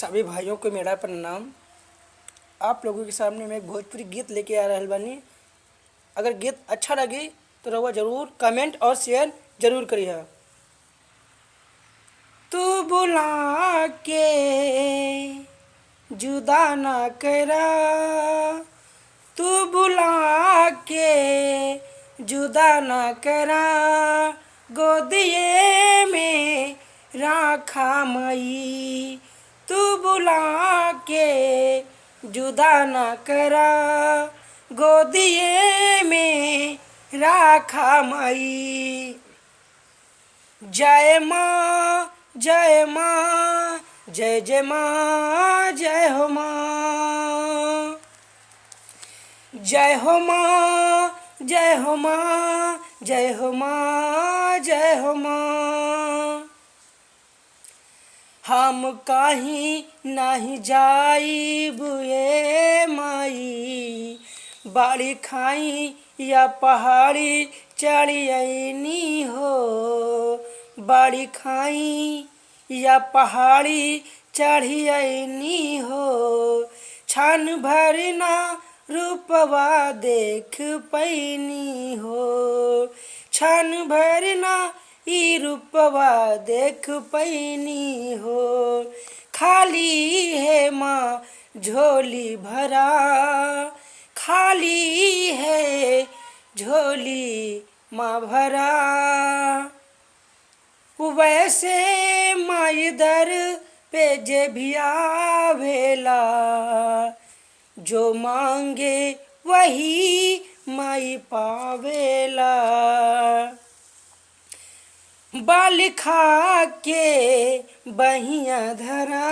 सभी भाइयों को मेरा प्रणाम। आप लोगों के सामने मैं एक भोजपुरी गीत लेके आ रहल बानी। अगर गीत अच्छा लगी तो रउआ ज़रूर कमेंट और शेयर ज़रूर करिहा। तू बुला के जुदा ना करा, तू बुला के जुदा ना करा, गोदिए में राखा मई। तू बुला के जुदा ना करा, गोदिए में राखा मई। जय माँ जय माँ, जय जय माँ, जय हो माँ, जय हो माँ, जय हो माँ, जय हो माँ, जय हो माँ। हम कहीं नहीं जाइब ये माई, बाड़ी खाई या पहाड़ी चढ़ियनी हो, बाड़ी खाई या पहाड़ी चढ़ियनी हो। क्षण भर ना रूपवा देख पैनी हो, क्षण भर ना ई रूपवा देख पैनी हो। खाली है माँ झोली भरा, खाली है झोली माँ भरा। वैसे माई दर पे जे भी आवेला, जो मांगे वही माई पावेला। बाल खा के बहिया धरा,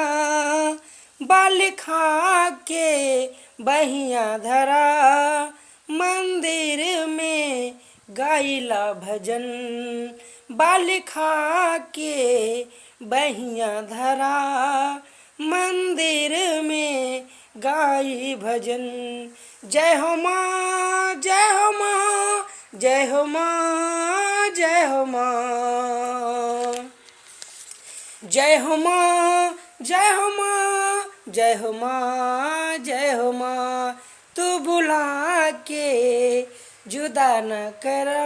बाल खा के बहिया धरा, मंदिर में गाइला भजन। बाल खा के बहिया धरा, मंदिर में गाई भजन। जय हो माँ, जय हो माँ, जय हो माँ, जय हो माँ, जय हो माँ, जय हो माँ, जय हो माँ, जय हो माँ। तू बुला के जुदा न करा,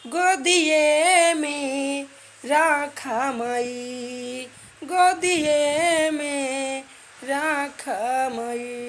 गोदिए में राखा मई, गोदिए में राखा मई।